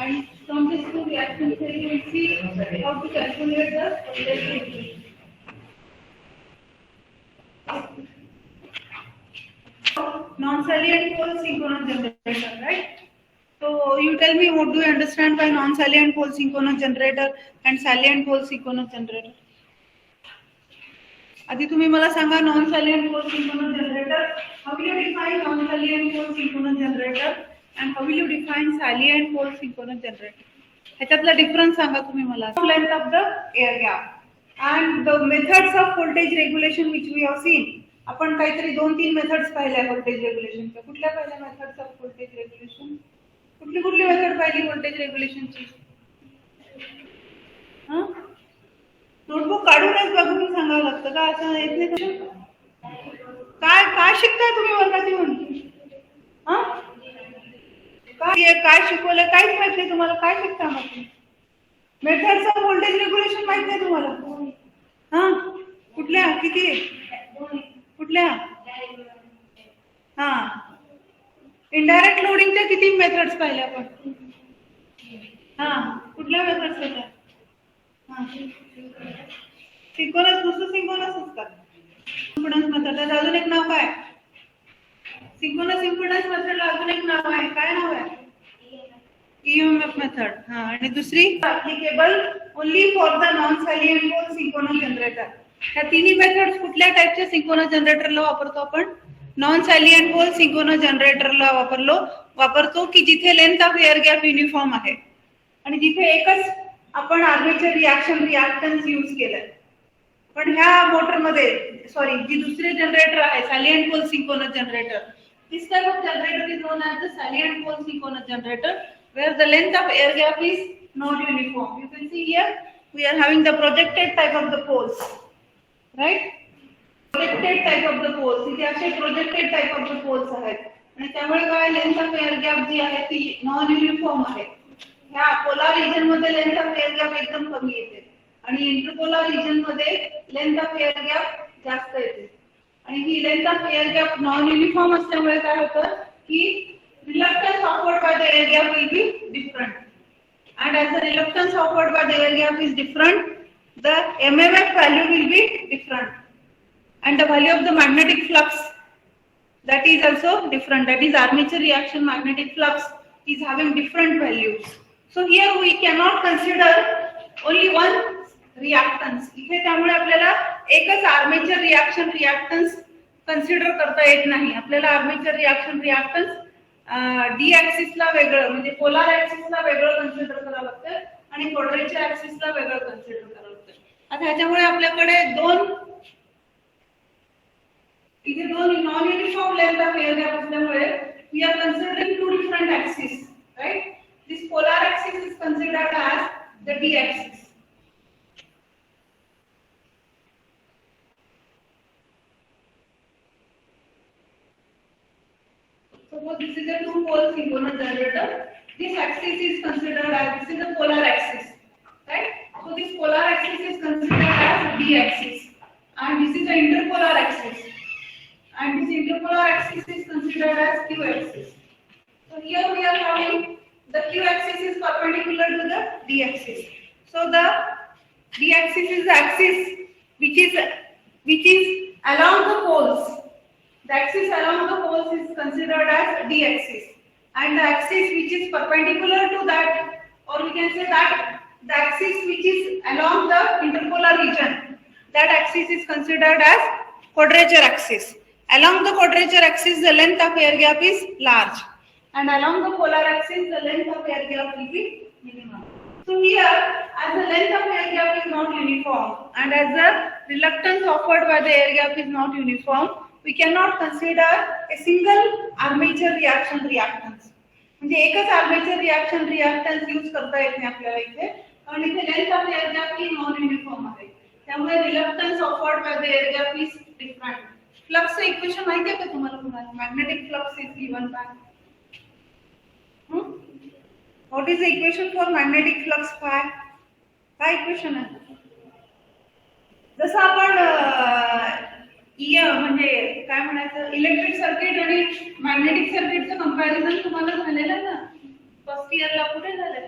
And from this two reaction theory, we will see how to calculate the voltage regulation. Non-salient pole synchronous generator, right? So you tell me, what do you understand by non-salient pole synchronous generator and salient pole synchronous generator? आधी तुम्ही मला सांगा, non-salient pole synchronous generator. How will you define non-salient pole synchronous generator and how will you define salient pole synchronous generator? ह्याच्यातला difference सांगा तुम्ही मला. Length of the air gap and the methods of voltage regulation which we have seen. आपण काहीतरी 2-3 methods पाहिल्या voltage रेग्युलेशनच्या. कुठल्या पहिल्या methods off voltage regulation? कुठली मेथड पाहिली व्होल्टेज रेग्युलेशनची? नोटबुक काढूनच बघून सांगावं लागतं का? असं येत नाही. काय शिकताय तुम्ही वर्गात येऊन? काय शिकवलं काहीच माहित नाही तुम्हाला. काय शिकता मग? मेथड्स ऑफ व्होल्टेज रेग्युलेशन माहित नाही तुम्हाला? कुठल्या? किती? कुठल्या? इनडायरेक्ट लोडिंगच्या किती मेथड्स पाहिल्या आपण? कुठल्या मेथड्स होत्या? सिंक्रोनस, नुसतं सिंक्रोनस असतात. Impedance method. अजून एक नाव काय? सिंक्रोनस इम्पिडन्स मेथडला अजून एक नाव आहे. काय नाव आहे? EMF method. आणि दुसरी applicable only for the non salient pole synchronous generator. ह्या तिन्ही मेथड्स कुठल्या टाइपच्या सिंक्रोनस जनरेटरला वापरतो आपण? नॉन सॅलिएंट पोल सिंक्रोनस जनरेटरला वापरतो की जिथे length of air gap uniform आहे आणि जिथे एकच आपण आर्मेचर रिॲक्टन्स यूज केलंय. पण ह्या मोटरमध्ये जी दुसरे जनरेटर आहे salient pole synchronous generator, this type of generator is known as the salient pole synchronous generator where the length of air gap is not uniform. You can see here we are having the projected type of the poles, right? Projected type of the poles. इथे असे projected type of the poles आहेत आणि त्यामुळे काय length of air gap जी आहे ती non uniform आहे. ह्या पोलार रिजन मध्ये लेंथ ऑफ एअर गॅप एकदम कमी येते आणि इंटरपोलार रिजन मध्ये लेंथ ऑफ एअर गॅप जास्त येते. आणि ही length of air gap non uniform असल्यामुळे काय होतं की reluctance offered by the air gap will be different, and as the reluctance offered by the air gap is different, the MMF value will be different, and the value of the magnetic flux that is also different. That is armature reaction magnetic flux is having different values. So here we cannot consider only one reactance. इथे त्यामुळे आपल्याला एकच armature reaction reactance consider करता येत नाही. आपल्याला armature reaction reactance D ऍक्सिसला वेगळं म्हणजे पोलार ऍक्सिसला वेगळं कन्सिडर करावं लागतं आणि क्वाड्रेचर ऍक्सिसला वेगळं कन्सिडर करावं लागतं. आता ह्याच्यामुळे आपल्याकडे इथे दोन non uniform length of air gap असल्यामुळे we are considering two different axis, right? This polar axis is considered as the D axis. Suppose this is a two-pole synchronous generator. This axis is considered as, this is a polar axis, right? So this polar axis is considered as D axis, and this is the interpolar axis, and this interpolar axis is considered as Q axis. So here we are having the Q axis is perpendicular to the D axis. So the D axis is the axis which is along the poles. The axis along the poles is considered as D axis, and the axis which is perpendicular to that, or we can say that the axis which is along the interpolar region, that axis is considered as quadrature axis. Along the quadrature axis, the length of air gap is large, and along the polar axis, the length of air gap will be minimum. So here, as the length of air gap is not uniform, and as the reluctance offered by the air gap is not uniform, we cannot consider a single armature reaction reactance. म्हणजे एकच armature reaction reactance use करता येत नाही आपल्याला इथे, कारण इथे length of air gap ही नॉन युनिफॉर्म आहे. त्यामुळे reluctance offered by the air gap is different. फ्लक्सचं इक्वेशन माहिती आहे का तुम्हाला? Magnetic flux is given by what is the equation for magnetic flux? काय इक्वेशन आहे? जसं आपण म्हणजे काय म्हणायचं, इलेक्ट्रिक सर्किट आणि मॅग्नेटिक सर्किटचं कंपॅरिझन तुम्हाला झालेलं ना फर्स्ट इयरला कुठे झालंय?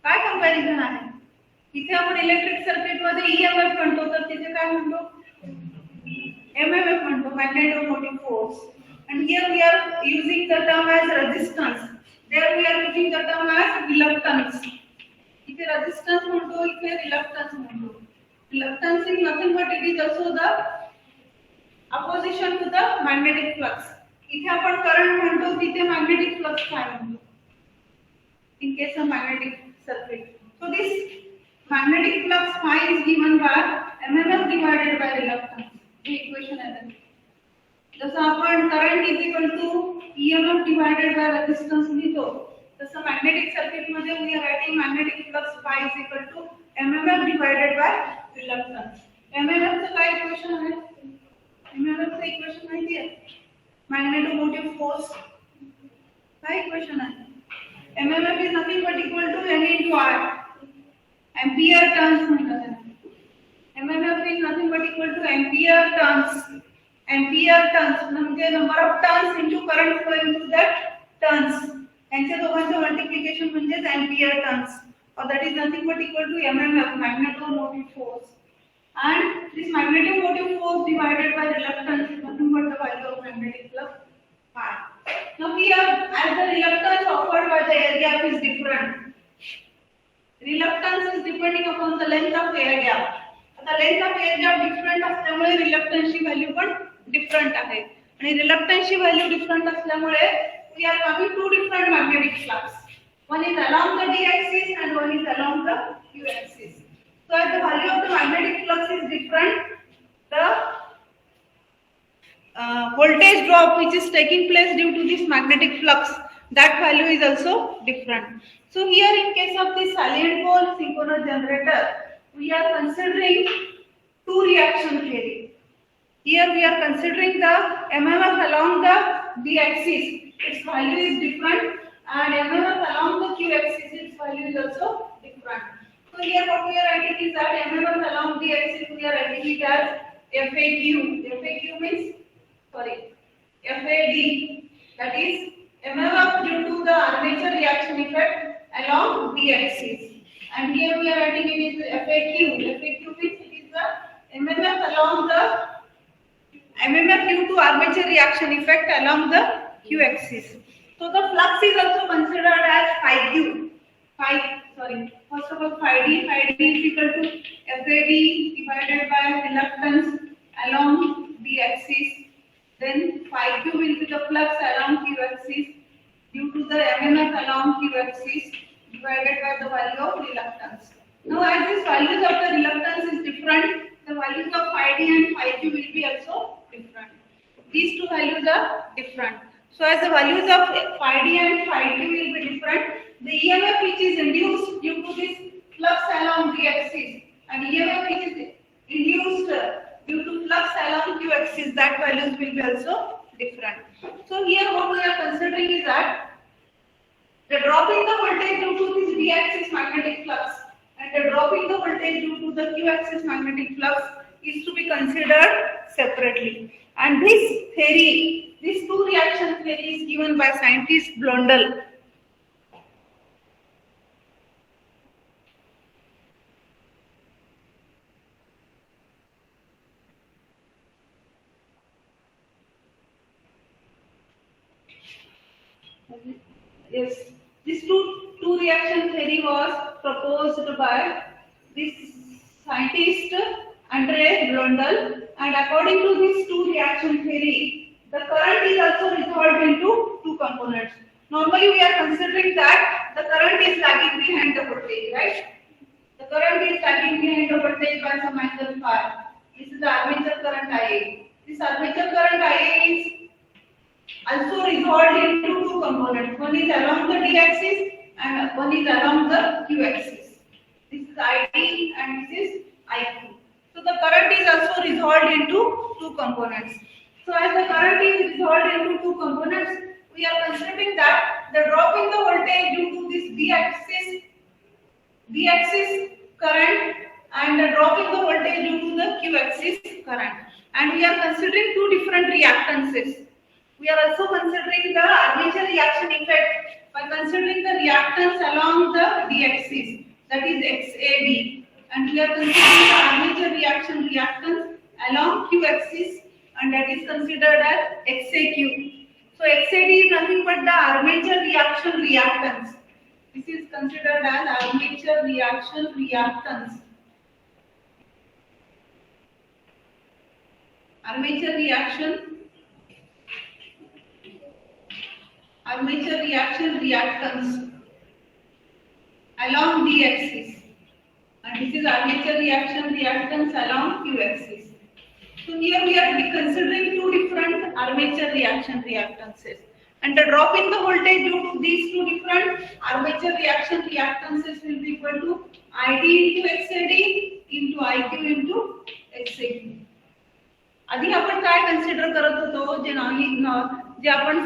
काय कंपॅरिझन आहे? इथे आपण इलेक्ट्रिक सर्किट मध्ये ईएमएफ म्हणतो, तर तिथे काय म्हणतो? एमएमएफ म्हणतो, magnetomotive force. And here we are using the term as resistance. There we are using the term as reluctance. इथे resistance म्हणतो, इथे reluctance म्हणतो. Reluctance is nothing but it is also the opposition to the magnetic flux. इथे आपण current म्हणतो, तिथे magnetic flux काय म्हणतो? In case of magnetic circuit. So this magnetic flux phi is given by MMF divided by reluctance. The equation is जसं आपण current is equal to EMF divided by resistance लिहितो, तसं magnetic circuit मध्ये we are writing magnetic flux phi is equal to MMF divided by reluctance. MMF चं काय equation आहे? MMF चं equation माहिती आहे? Magnetomotive force. काय इक्वेशन आहे? MMF is nothing but equal to N into R. Ampere turns म्हणतात त्याला. MMF is nothing but equal to ampere turns. Ampere turns म्हणजे number of turns into current flow into that turns. यांच्या दोघांचं multiplication म्हणजे ampere turns. और that is nothing but equal to mmf, magnetic force. And this magnetic force divided by reluctance is nothing but the value of magnetic flux phi. Now here, as the reluctance offered by the air gap is different, reluctance is depending upon the length of air gap. आता length of air gap different असल्यामुळे reluctance ची value पण different आहे. आणि reluctance ची value different असल्यामुळे we are having two different magnetic flux. One is along the d axis and one is along the q axis. So as the value of the magnetic flux is different, the voltage drop which is taking place due to this magnetic flux, that value is also different. So here in case of this salient pole synchronous generator, we are considering two reaction theory. Here we are considering the MMF along the d axis, its value is different, and MMF along the q axis, its value is also different. So here what we are writing is that MMF along the axis we are writing it as FAQ. FAQ means FAD, that is MMF due to the armature reaction effect along d axis. And here we are writing it as FAQ. FAQ means it is the MMF along the MMF due to armature reaction effect along the q axis. So the flux is also considered as phi q. First of all phi d. Phi d is equal to FAD divided by reluctance along d axis. Then phi q will be the flux along q axis due to the MMF along q axis divided by the value of reluctance. Now as these values of the reluctance is different, the values of phi d and phi q will be also different. These two values are different. So as the values of phi d and phi q will be different, the EMF which is induced due to this flux along the axis and EMF which is induced due to flux along q axis, that values will be also different. So here what we are considering is that the drop in the voltage due to this d axis magnetic flux and the drop in the voltage due to the q axis magnetic flux is to be considered separately. And this theory, this two reaction theory is given by scientist Blondel. Yes, this two reaction theory was proposed by this scientist Andre Blondel, and according to this two reaction theory, the current is also resolved into two components. Normally we are considering that the current is lagging behind the voltage, right? The current is lagging behind the voltage by some angle phi. This is the armature current IA. This armature current IA is also resolved into two components. One is along the d axis and one is along the q axis. This is ID and this is IQ. So the current is also resolved into two components. So as the current is resolved into two components, we are considering that the drop in the voltage due to this d axis current and the drop in the voltage due to the q axis current. And we are considering two different reactances. We are also considering the armature reaction effect by considering the reactance along the d-axis, that is XAD, and we are considering the armature reaction reactance along q-axis, and that is considered as XAQ. So XAD is nothing but the armature reaction reactance. This is considered as armature reaction reactance. Armature reaction reactance along d axis, and this is armature reaction reactance along q axis. So here we are considering two different armature reaction reactances, and the drop in the voltage due to these two different armature reaction reactances will be equal to ID into XAD into IQ into XAQ. आधी आपण काय consider करत होतो, जे आपण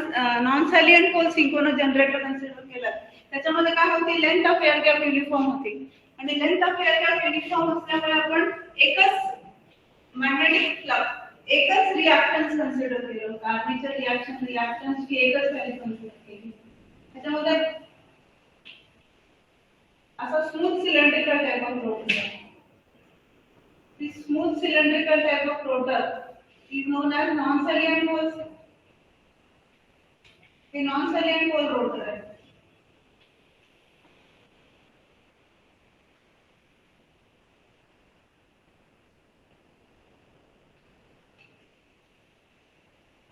non salient pole synchronous generator consider केलं, त्याच्यामध्ये काय होते, length of air gap uniform होती, आणि length of air gap uniform असल्यामुळे आपण एकच मॅग्नेटिक फ्लक्स एकच रिएक्टन्स कन्सिडर केलं होतं, आर्मेचर रिएक्शन रिएक्टन्स ची एकच व्हॅल्यू कन्सिडर केली. त्याच्यामध्ये असा smooth cylindrical type of rotor, this smooth cylindrical type of rotor is known as non-salient pole. A non-salient pole rotor है.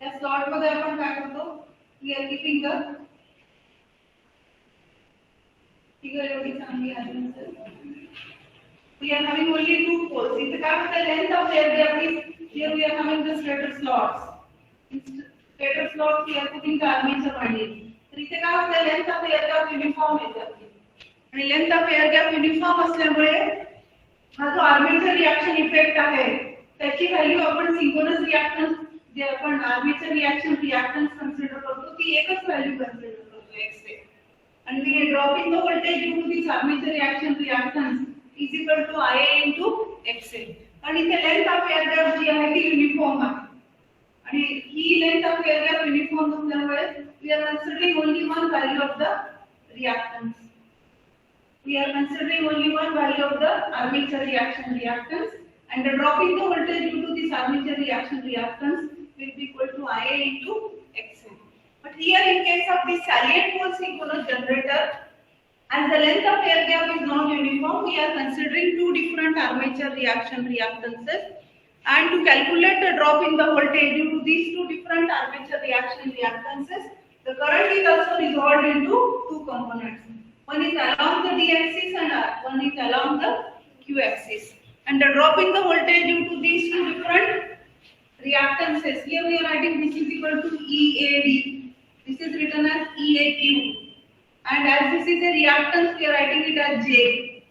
या slot मध्ये आपण काय करतो, we are keeping the figure एवढी चांगली आहे. We are having only two poles. If the length of air gap is here, we are having the stator slots. In stator slots, we are putting the armature winding. So, इथे काय होतं, length of air gap uniform येते, आणि length of air gap uniform असल्यामुळे हा जो armature reaction effect आहे, त्याची व्हॅल्यू आपण सिंक्रोनस रिएक्टन्स जे आपण armature reaction reactance consider करतो, ती एकच व्हॅल्यू consider करतो x से. And we drop in the voltage due to this armature reaction reactance is equal to IA into XA, आणि इथे लेंथ ऑफ एअर गॅप जी आहे ती युनिफॉर्म आहे, आणि ही length of air gap uniform असल्यामुळे we are considering only one value of the reactance. We are considering only one value of the armature reaction reactance, and the drop in the voltage due to this armature reaction reactance will be equal to IA into XA. But here in case of this salient pole synchronous generator, as the length of air gap is not uniform, we are considering two different armature reaction reactances, and to calculate the drop in the voltage due to these two different armature reaction reactances, the current is also resolved into two components. One is along the d axis and one is along the q axis, and the drop in the voltage due to these two different reactances, here we are writing this is equal to EAD, this is written as EAQ, and as this is a reactance, we are writing it as J,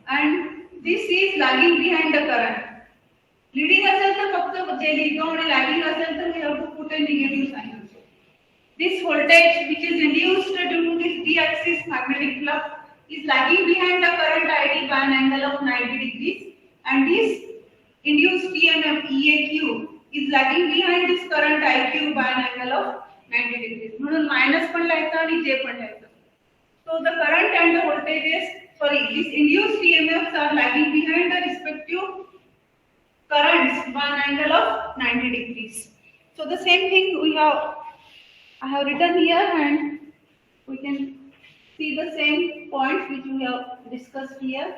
and this is lagging behind the current. Leading असेल तर फक्त J लिहितो, आणि lagging असेल तर we have to put a negative sign also. This voltage which is induced due to this d-axis magnetic flux is lagging behind the current ID by an angle of 90 degrees, and this induced EMF EAQ is lagging behind this current IQ by an angle of 90 degrees. म्हणून minus पण लिहायचं आणि जे पण लिहायचं. So the current and the voltages, these induced EMFs are lagging behind the respective currents by an angle of 90 degrees. So the same thing I have written here, and we can see the same points which we have discussed here.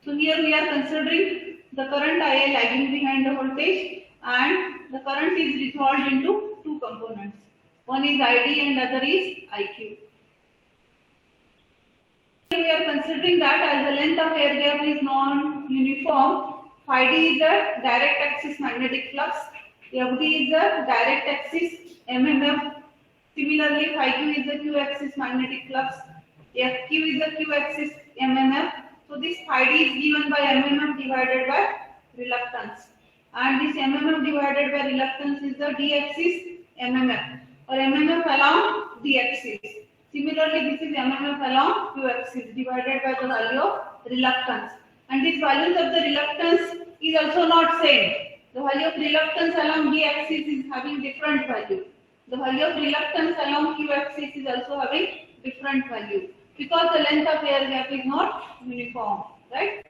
So here we are considering the current IA lagging behind the voltage, and the current is resolved into two components. One is ID and other is IQ. We are considering that as the length of air gap is non-uniform, phi d is the direct axis magnetic flux, FD is the direct axis MMF. Similarly, phi q is the q axis magnetic flux, FQ is the q axis MMF. So this phi d is given by MMF divided by reluctance, and this MMF divided by reluctance is the d-axis MMF, or MMF along d-axis. Similarly, this is MMF along q-axis divided by the value of reluctance, and these values of the reluctance is also not same. The value of reluctance along D axis is having different value. The value of reluctance along Q axis is also having different value because the length of air gap is not uniform, right?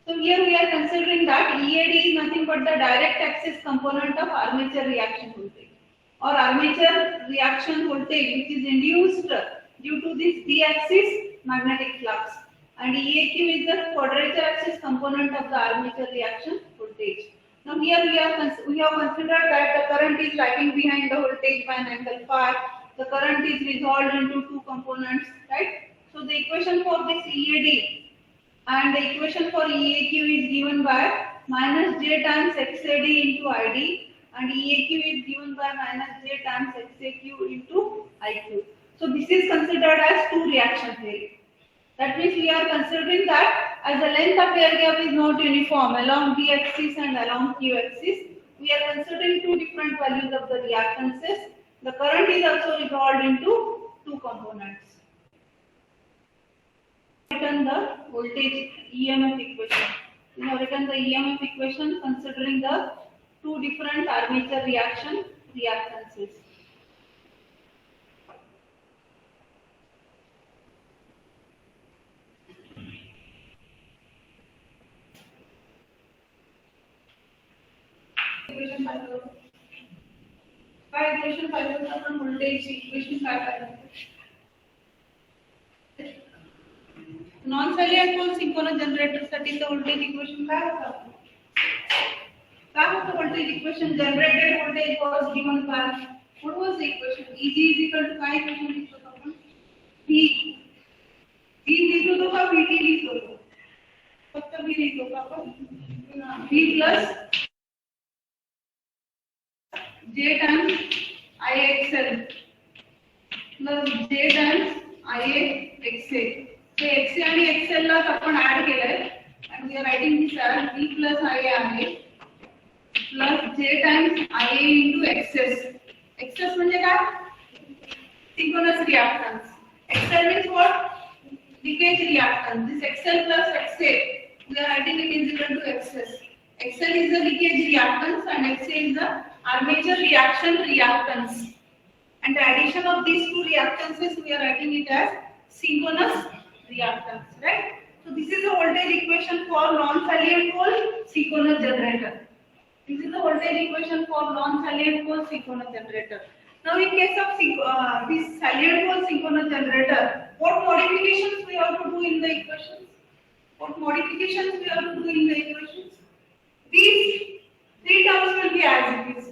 So here we are considering that EAD is nothing but the direct axis component of armature reaction voltage or armature reaction voltage which is induced due to this D axis magnetic flux, and EAQ is the quadrature axis component of the armature reaction voltage. Now here we have considered that the current is lagging behind the voltage by an angle phi. The current is resolved into two components, right? So the equation for this EAD and the equation for EAQ is given by minus J times XAD into ID, and EAQ is given by minus J times XAQ into IQ. So this is considered as two reaction theory. That means we are considering that as the length of air gap is not uniform along D axis and along Q axis, we are considering two different values of the reactances. The current is also resolved into two components. Written the voltage EMF equation. We have written the EMF equation considering the two different armature reactances. Equation 5 equation 5 आपण voltage equation काय करायचं? Non salient pole synchronous generator साठी the voltage equation काय होतं? काय होतं voltage equation? Generated voltage was given by, what was the equation? Eg is equal to काय equation लिहितो आपण? V लिहितो का Vt लिहितो? फक्त V लिहितो का आपण? V plus J times IXL plus J times IXA. So XA आणि XL ला आपण ऍड केलंय and we are writing this as V plus IA plus J times IA into XS. XS म्हणजे काय? Synchronous reactance. XL means what? Leakage reactance. This XL plus XA, we are writing it is equal to XS. XL is the leakage reactance and XA is the armature reaction reactance. And the addition of these two reactances, we are writing it as synchronous reactance, right? So this is the voltage equation for non-salient pole synchronous generator. This is the voltage equation for non-salient pole synchronous generator. Now in case of this salient pole synchronous generator, what modifications we have to do in the equations? What modifications we have to do in the equations? These three terms will be as it is.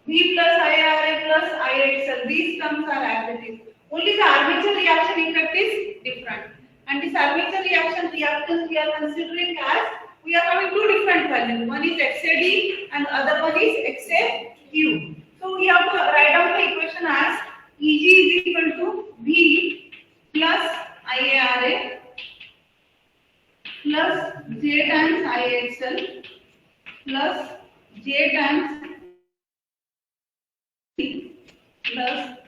V plus IRA plus IXL. These terms are as it is. Only the armature reaction effect is different. And this armature reaction reactance we are considering as, we are having two different values. One is XAD and other one is XAQ. So we have to write down the equation as Eg is equal to V plus IARA plus J times IXL plus J times plus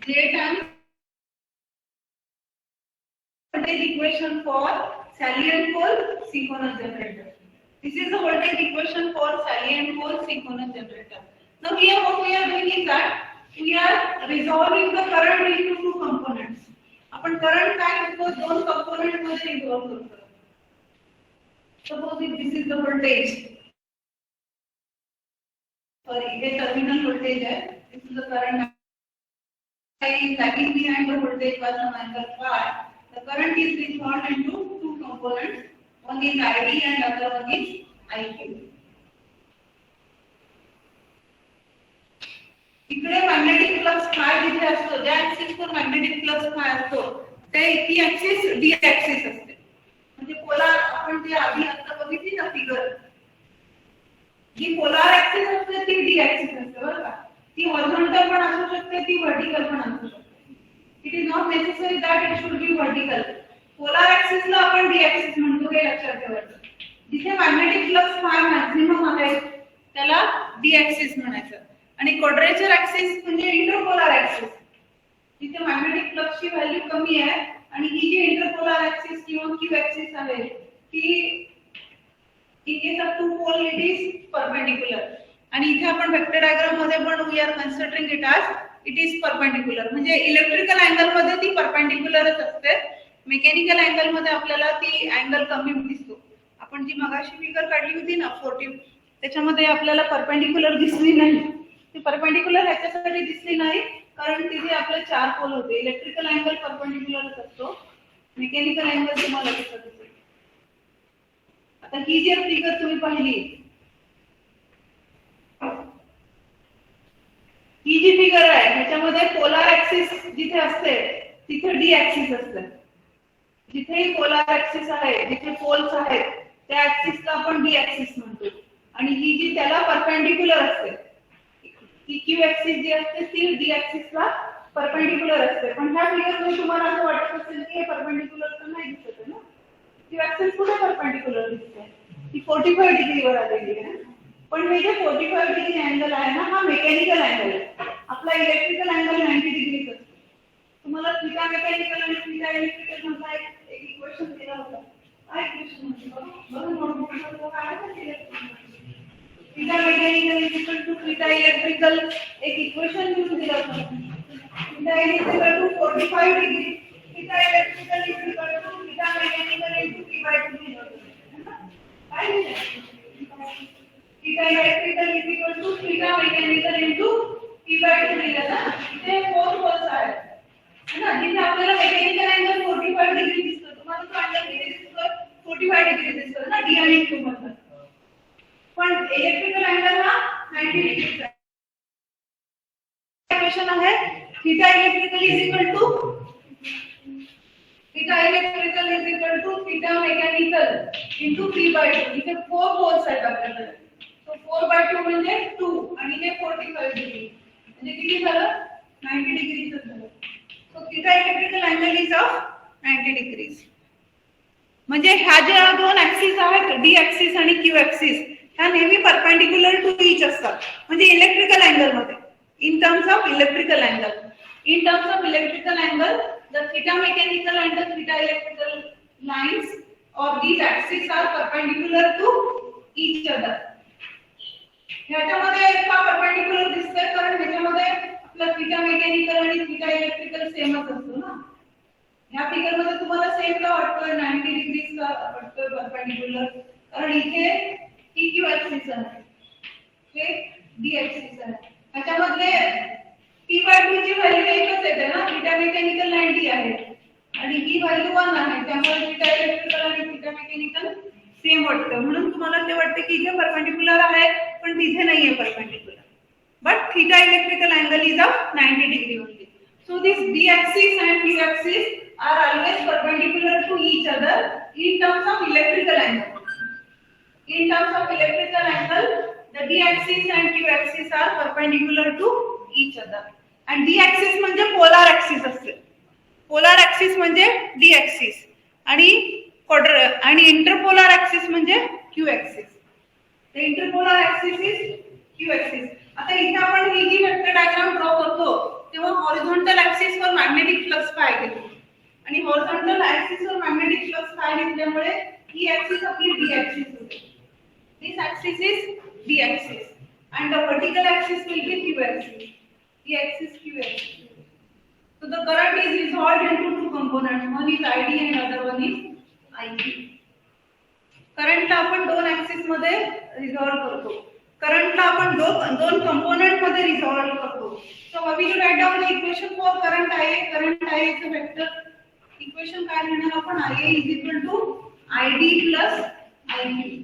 J times voltage equation for salient pole synchronous generator. This is the voltage equation for salient pole synchronous generator. Now here what we are doing is that we are resolving the current into two components. आपण current काय करतो? दोन component मध्ये resolve करतो. Suppose if this is the voltage. Sorry, ये terminal voltage है. This is the current. Is lagging behind the voltage by some angle phi. The current is resolved into two components. One is ID and other one is IQ. इकडे magnetic flux काय जिथे असतो, ज्या axis वर magnetic flux काय असतो, ती axis D axis असते. म्हणजे पोलार आपण जे आधी आता बघितली ना फिगर, जी पोलार ऍक्सिस असते ती डी ऍक्सिस असते बरं का. ती हॉरिझॉन्टल पण असू शकते, ती व्हर्टिकल पण असू शकते. It is not necessary that it should be vertical. Polar axis ला आपण डी ऍक्सिस म्हणतो, हे लक्षात ठेवायचं. जिथे मॅग्नेटिक फ्लक्स फाय मॅक्सिमम आहे त्याला डी ऍक्सिस म्हणायचं. आणि क्वाड्रेचर ऍक्सिस म्हणजे इंटरपोलर ऍक्सिस, जिथे मॅग्नेटिक फ्लक्सची व्हॅल्यू कमी आहे आणि ही जी इंटरपोलर ऍक्सिस किंवा क्यू ऍक्सिस आहे ती In case of two pole it is perpendicular. आणि इथे आपण वेक्टर डायग्राम मध्ये पण we are considering it as it is perpendicular. म्हणजे इलेक्ट्रिकल अँगल मध्ये ती परपेंडिक्युलरच असते. मेकॅनिकल अँगल मध्ये आपल्याला ती अँगल कमी दिसतो. आपण जी मगाशी फिगर काढली होती ना 40 त्याच्यामध्ये आपल्याला परपेंडिक्युलर दिसली नाही. ती परपेंडिक्युलर ह्याच्यासाठी दिसली नाही कारण तिथे आपले चार पोल होते. इलेक्ट्रिकल अँगल परपेंडिक्युलरच असतो. मेकॅनिकल अँगल तुम्हाला दिसत असेल. आता ही जी फिगर तुम्ही पाहिली ही जी फिगर आहे ह्याच्यामध्ये पोलार ऍक्सिस जिथे असते तिथे डी ऍक्सिस असते. जिथे पोलार ऍक्सिस आहे जिथे पोल्स आहेत त्या ऍक्सिसला आपण डी ऍक्सिस म्हणतो. आणि ही जी त्याला परपेंडिक्युलर असते ती क्यू ऍक्सिस जी असते ती डी ऍक्सिसला परपेंडिक्युलर असते. पण ह्या फिगरमध्ये तुम्हाला असं वाटत असेल की हे परपेंडिक्युलर तर नाही दिसत आहे ना. क्यू ऍक्सिस कुठे परपेंडिक्युलर दिसते? ती 45 डिग्रीवर आलेली आहे. पण हे जे 45 डिग्री अँगल आहे ना हा मेकॅनिकल अँगल आहे. आपला इलेक्ट्रिकल अँगल 90 डिग्रीच असतो. तुम्हाला थीटा मेकॅनिकल आणि थीटा इलेक्ट्रिकल मधला एक इक्वेशन दिला होता. काय इक्वेशन होतं बघा नोटबुकमध्ये काय आहे? Theta mechanical is equal to theta electrical एक इक्वेशन घेऊन दिलं होतं. Theta is equal to 45 degree theta electrical is equal to theta mechanical into p/2 दिलं होतं. काय लिहिलं? Theta electrical is equal to theta mechanical into p/2 दिलं ना. इथे 4 पोल्स आहेत है ना. जिथे आपल्याला मेकॅनिकल अँगल 45 डिग्री दिसतो. तुम्हाला तो अँगल किती दिसतो? 45 डिग्री दिसतो ना डी आणि क्यू मध्ये. पण इलेक्ट्रिकल अँगल हा 90 डिग्रीचा आहे. इक्वेशन आहे theta electrical is equal to theta mechanical into p/2. इथे 4 पोल्स आहेत आपल्याकडे. तो 4/2 म्हणजे 2 आणि हे 45 डिग्री म्हणजे किती झालं? 90 डिग्रीचं झालं. So theta electrical angle is of 90 degrees. म्हणजे ह्या ज्या दोन ऍक्सिस आहेत डी ऍक्सिस आणि क्यू ऍक्सिस ह्या नेहमी परपेंडिक्युलर टू ईच असतात. म्हणजे इलेक्ट्रिकल अँगल मध्ये in terms of electrical angle the theta mechanical and the theta electrical lines of these axes are perpendicular to each other. ह्याच्यामध्ये का perpendicular दिसतंय? कारण ह्याच्यामध्ये आपला थीटा मेकॅनिकल आणि थीटा इलेक्ट्रिकल सेमच असतो ना. ह्या फिगर मध्ये तुम्हाला सेम का वाटतोय? 90 डिग्रीज का वाटतोय परपेंडिक्युलर? कारण इथे ही क्यू ऍक्सिस आहे हे डी ऍक्सिस आहे. ह्याच्यामध्ये p/2 ची व्हॅल्यू एकच येते ना. थीटा मेकॅनिकल 90 आहे आणि ही व्हॅल्यू 1 आहे. त्यामुळे थीटा इलेक्ट्रिकल आणि थीटा मेकॅनिकल सेम वाटतं. म्हणून तुम्हाला ते वाटते की इथे परपेंडिक्युलर आहे पण तिथे नाहीये perpendicular. But theta electrical angle is of 90 degree only. So this d axis and q axis are always perpendicular to each other in terms of electrical angle. In terms of electrical angle, the d axis and q axis are perpendicular to each other. And d axis म्हणजे polar axis असते. Polar axis म्हणजे d axis आणि interpolar axis म्हणजे q axis. The interpolar axis is q axis. आता इथे आपण ही जी vector diagram draw करतो तेव्हा हॉरिझॉन्टल ऍक्सिस वर मॅग्नेटिक फ्लक्स फाय घेतो आणि हॉरिझॉन्टल ऍक्सिस वर मॅग्नेटिक फ्लक्स फाय घेतल्यामुळे ही ऍक्सिस आपली डी ऍक्सिस होते. This axis is D axis and the vertical axis will be q axis. The axis q axis. So the current is resolved into two components. One is id and other one is iq. Current आपण दोन axis मध्ये resolve करतो. करंटला आपण दोन component मध्ये resolve करतो. So we will write down the equation for current IA. Current IA is a vector. Equation काय लिहिणार आपण? IA is equal to ID plus IQ.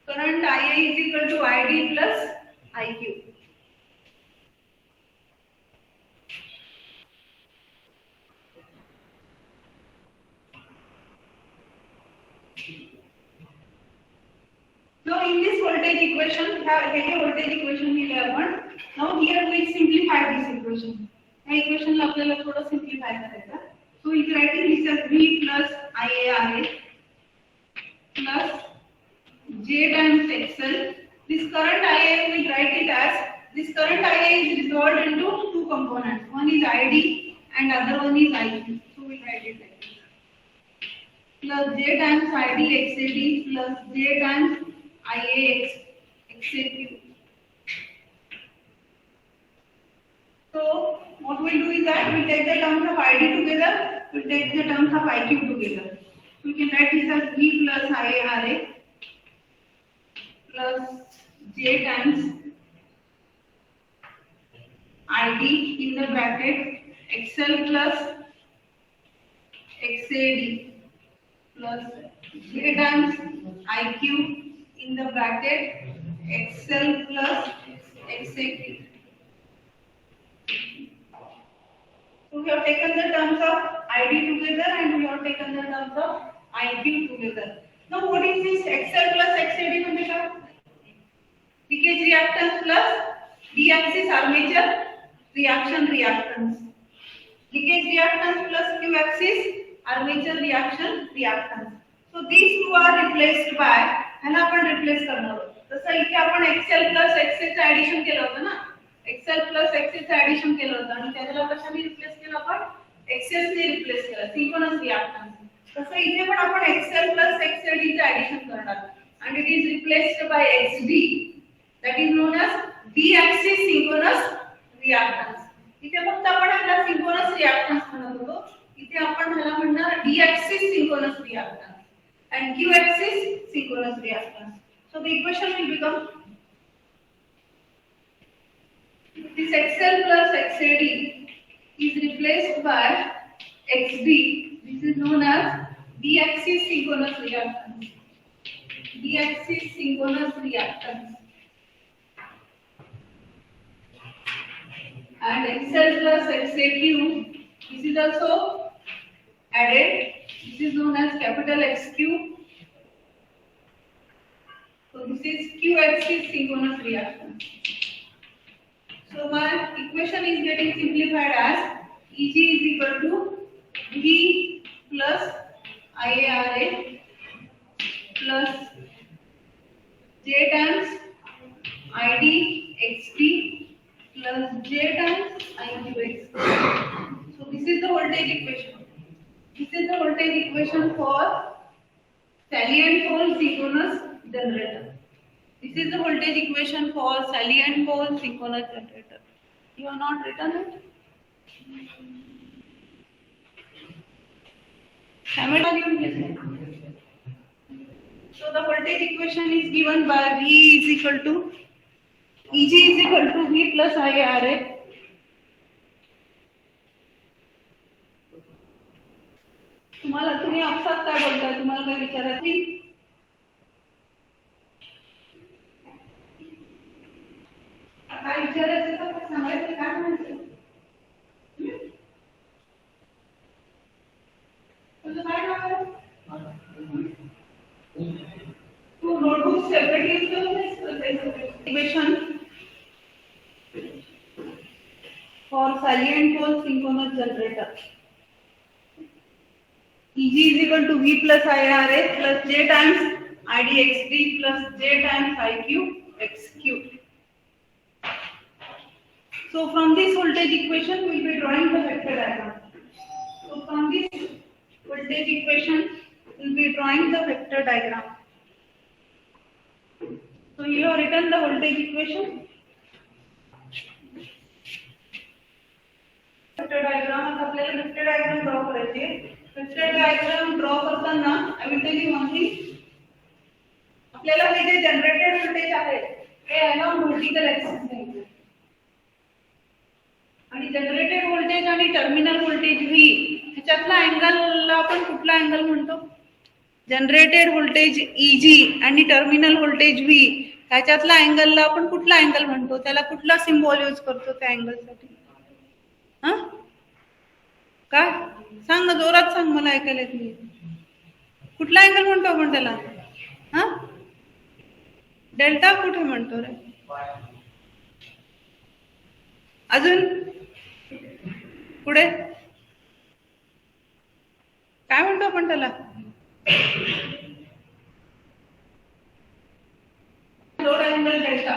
Current IA is equal to ID plus IQ. Now in this voltage equation, हे voltage equation लिहिले आपण. Now here we simplify this equation. या equation ला आपल्याला थोडं simplify करायचं. So if writing this as V plus IA plus J times XL. This current IA we write it as this current IA is resolved into two components. One is ID and other one is IQ. So we write it like this. plus J times ID XAD plus J times IA XAQ. So what we'll do is that we'll take the terms of ID together, we'll take the terms of IQ together. We can write this as V plus IARA plus J times ID in the bracket XL plus XAD plus J times IQ in the bracket XL plus XAQ. So we have taken the terms of ID together and we have taken the terms of IQ together. Now what is this XL plus XAD म्हणजे काय? Leakage reactance plus D-axis armature reaction reactance. Leakage reactance plus Q-axis armature reaction reactance. So these two are replaced by ह्याला आपण replace करणार आहोत. तसं इथे आपण XL plus XA चे ऍडिशन केलं होतं ना. XL plus XA चे ऍडिशन केलं होतं आणि त्याला कशाने रिप्लेस केलं आपण? XS ने रिप्लेस केलं सिंक्रोनस रिएक्टन्स. तसं इथे पण आपण XL plus XAD चे ऍडिशन करणार and it is replaced by XD, that is known as D-axis synchronous reactance. इथे फक्त आपण ह्याला सिंक्रोनस रिएक्टन्स म्हणत होतो. इथे आपण ह्याला म्हणणार D-axis synchronous reactance and Q-axis synchronous reactance. So the equation will become this XL plus XAD is replaced by XD. This is known as D-axis synchronous reactance. D-axis synchronous reactance. And XL plus XAQ, this is also added. This is known as capital XQ. So this is Q-axis synchronous reactance. So my equation is getting simplified as Eg is equal to V plus IARA plus J times ID XT plus J times IQX. So this is the voltage equation. This is the voltage equation for salient pole synchronous generator. This is the voltage equation for salient pole synchronous generator. You have not written it? So the voltage equation is given by V is equal to Eg is equal to V plus IARA. तुम्ही आपसात काय बोलताय? तुम्हाला काय विचारायचं? काय विचारायचं तर सांगायचं काय म्हणायचं? तुझं काय नाव आहे? तू notebook separately equation for salient pole synchronous generator. Eg is equal to V plus IRA plus J times IDXD plus J times IQ XQ. So from this voltage equation we will be drawing the vector diagram. So from this voltage equation we will be drawing the vector diagram. So you have written the voltage equation. Vector diagram आता आपल्याला vector diagram draw करायची आहे. Vector diagram draw करताना I will tell you one thing. आपल्याला हे जे generated voltage आहे हे along vertical axis आहे. आणि generated voltage आणि टर्मिनल व्होल्टेज V ह्याच्यातला अँगलला आपण कुठला अँगल म्हणतो? जनरेटेड व्होल्टेज Eg आणि टर्मिनल व्होल्टेज V ह्याच्यातला अँगलला आपण कुठला अँगल म्हणतो? त्याला कुठला सिम्बॉल यूज करतो त्या अँगलसाठी? हां काय सांग ना, जोरात सांग, मला ऐकायला येत नाही. कुठला अँगल म्हणतो आपण त्याला? हां डेल्टा कुठे म्हणतो रे? अजून पुढे काय म्हणतो आपण त्याला? Load angle delta.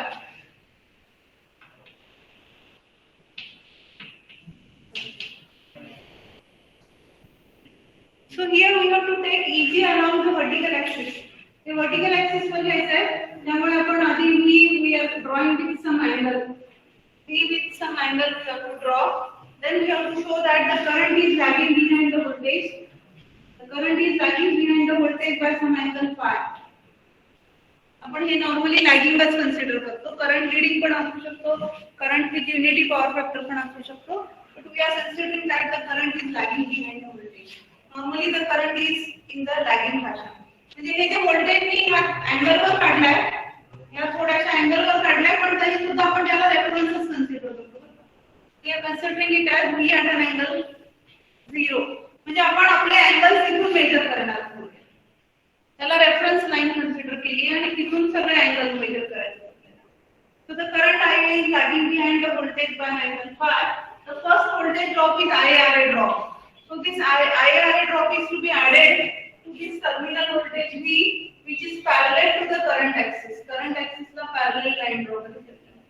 So here we have to take Eg be along the vertical axis. The vertical axis वर घ्यायचं आहे, त्यामुळे आपण आधी we are drawing with some angle. With some angle we have to draw. Then we have to show that the current is lagging behind the voltage. The current is lagging behind the voltage by some angle phi. आपण हे normally लॅगिंगच consider करतो. Current leading पण असू शकतो, current with unity power factor पण असू शकतो. But we are considering that the current is lagging behind the voltage. Normally the current is in the lagging fashion. म्हणजे हे जे व्होल्टेज मी ह्या अँगलवर काढलाय, या थोड्याशा अँगलवर काढलाय, पण तरी सुद्धा आपण त्याला रेफरन्सच कन्सिडर करतो. We are considering it as v at an angle 0. म्हणजे आपण आपले अँगल्स इथून मेजर करणार आहोत. त्याला रेफरन्स लाईन कन्सिडर केली आणि तिथून सगळे अँगल मेजर करायचे आपल्याला. So the current IA is lagging behind the voltage by an angle phi. The first voltage drop is IARA drop. So this IARA drop is to be added to this terminal voltage V, which is parallel to the current axis. Current axis la parallel line draw करते हैं.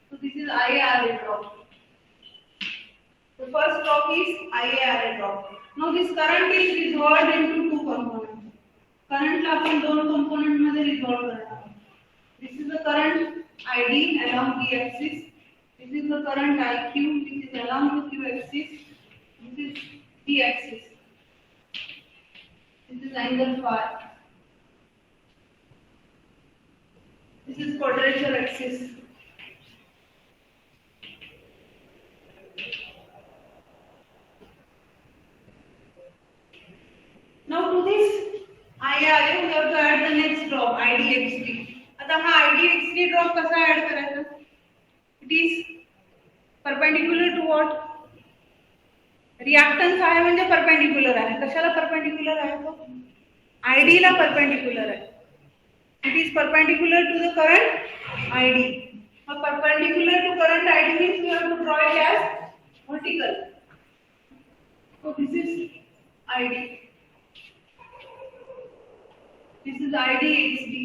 So this is IARA drop. The first drop is IARA drop. Now this current is resolved into two components. Current ला आपण दोन component मध्ये resolve करणार आहोत. This is the current ID along the axis. This is the current IQ which is along the Q axis. This is the axis. This is angle phi. This is quadrature axis. Now to this IRA we have to add the next drop IDXD. आता हा IDXD drop कसा add करायचा? It is perpendicular to what? Reactance आहे म्हणजे perpendicular आहे. कशाला perpendicular आहे? तो ID ला परपेंडिक्युलर आहे. It is perpendicular to the current ID. मग perpendicular to current ID means we have to draw it as vertical. So this is ID. This is IDXD.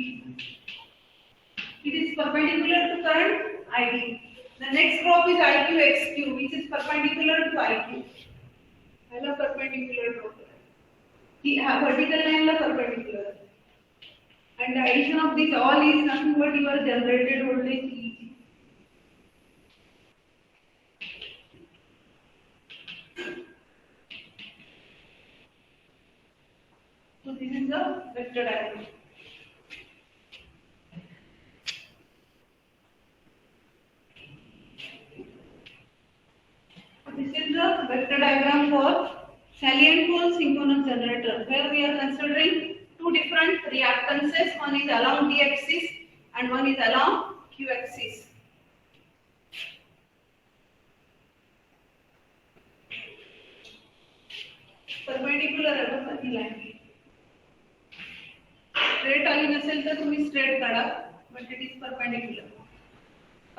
It is perpendicular to current ID. The next drop is IQXQ, which is perpendicular to IQ. Hello, perpendicular drop. The vertical line la perpendicular. And the addition of this all is nothing but your generated voltage EG. So this is the vector diagram. This is the vector diagram for salient pole synchronous generator, where we are considering two different reactances. One is along the axis and one is along Q axis. Perpendicular है बस अभी line. Straight आली नसेल तर तुम्ही straight काढा, but it is perpendicular.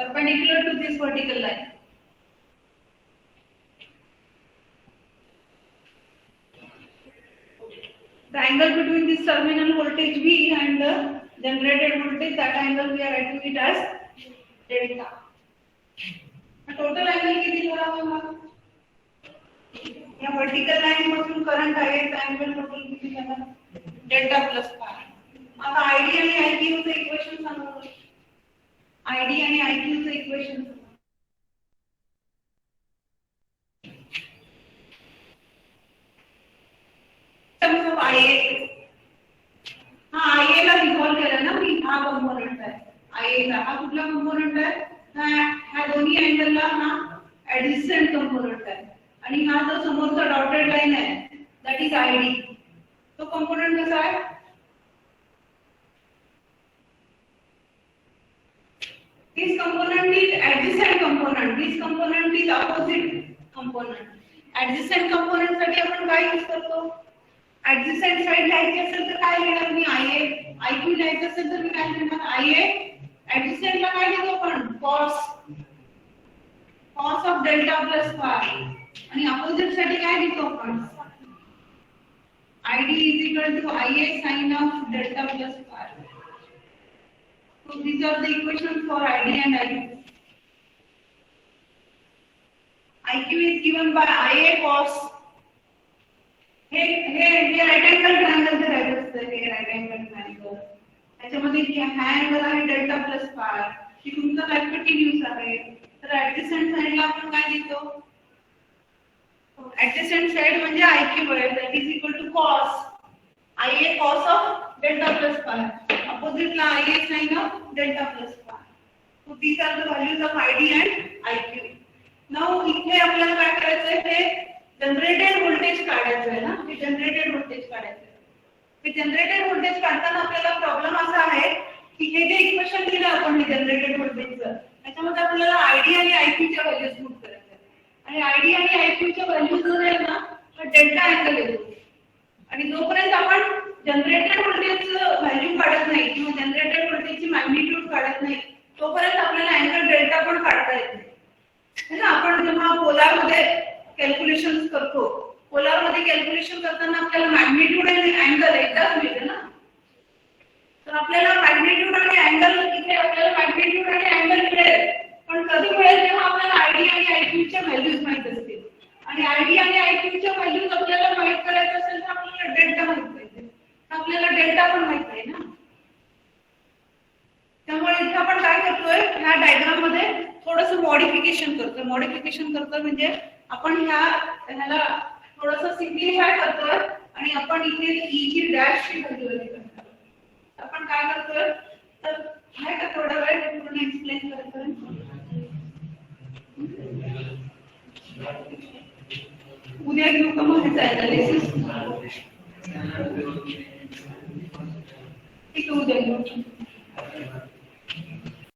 Perpendicular to this vertical line. The angle between this terminal voltage V and the generated voltage, that angle we are writing it as delta. The total angle किती झाला होगा? या vertical line पासून current आहे, angle total किती झाला? Delta plus phi. आता ID आणि IQ चे इक्वेशन सांगा. ID आणि IQ चे इक्वेशन. IA ला रिकॉल केलं ना मी, हा कंपोनेंट आहे. IA ला हा कुठला कंपोनेंट आहे? हा दोन्ही अँगलला हा ऍडजस्टंट कंपोनेंट आहे. आणि हा जो समोरचा डॉटेड लाइन आहे, दॅट इज ID. तो कंपोनेंट कसा आहे? This component is adjacent component. This component is opposite component. Adjacent component साठी आपण काय यूज करतो? Adjacent side लिहायची असेल तर काय लिहिणार मी? IA. IQ लिहायचं असेल तर मी काय लिहिणार? IA. Adjacent ला काय लिहितो आपण? Cos of delta plus phi. आणि opposite साठी काय लिहितो आपण? ID is equal to IA sin of delta plus phi. So these are the equations for ID and IQ. IQ is given by IA cos हे right angle ट्रायंगलचं right असतं, हे right angle triangle. त्याच्यामध्ये हा angle आहे delta plus पाय, की तुमचा हायपोटेन्यूज आहे. तर ऍडजसंट साइडला आपण काय घेतो? ऍडजसंट साइड म्हणजे आयक्यू आहे, that is equal to cos IA cos of delta plus pi. Opposite ला IA sin of delta plus pi. So these are the values of ID and IQ. Now इथे आपल्याला काय करायचंय? हे generated voltage काढायचं आहे ना, हे generated voltage काढायचं आहे. हे जनरेटेड व्होल्टेज काढताना आपल्याला प्रॉब्लेम असा आहे की हे जे इक्वेशन दिलं आपण हे जनरेटेड व्होल्टेजचं, त्याच्यामध्ये आपल्याला ID आणि IQ च्या व्हॅल्यूज पुट करायच्या आहेत. आणि ID आणि IQ च्या व्हॅल्यूज जो आहे ना, हा डेल्टा अँगल येतो. आणि जोपर्यंत आपण जनरेटेड व्होल्टेजचं व्हॅल्यू काढत नाही किंवा जनरेटेड व्होल्टेजची मॅग्निट्यूड काढत नाही, तोपर्यंत आपल्याला अँगल डेल्टा पण काढता येत नाही ना. आपण जेव्हा पोलार मध्ये कॅल्क्युलेशन करतो, पोलार मध्ये कॅल्क्युलेशन करताना आपल्याला मॅग्निट्यूड आणि अँगल एकदाच मिळते ना. तर आपल्याला मॅग्निट्यूड आणि अँगल, इथे आपल्याला मॅग्निट्यूड आणि अँगल मिळेल, पण कधी मिळेल जेव्हा आपल्याला आयडी आणि आयक्यू च्या व्हॅल्यूज माहित असतील. आणि आयडी आणि आयक्यू च्या व्हॅल्यूज आपल्याला माहित करायचं असेल तर आपल्याला डेल्टा माहित पाहिजे. आपल्याला डेल्टा पण माहित आहे ना. त्यामुळे इथे आपण काय करतोय, ह्या डायग्राम मध्ये थोडंसं मॉडिफिकेशन करतोय. मॉडिफिकेशन करतोय म्हणजे आपण ह्याला थोडंसं सिम्प्लिफाय करतोय आणि आपण इथे ई ची डॅश ची व्हॅल्यू करतोय. आपण काय करतोय, तर आहे का थोडा वेळ पूर्ण एक्सप्लेन करतोय. उद्या घेऊ का मग ॲनालिसिस? ठीक आहे, उद्या घेऊ.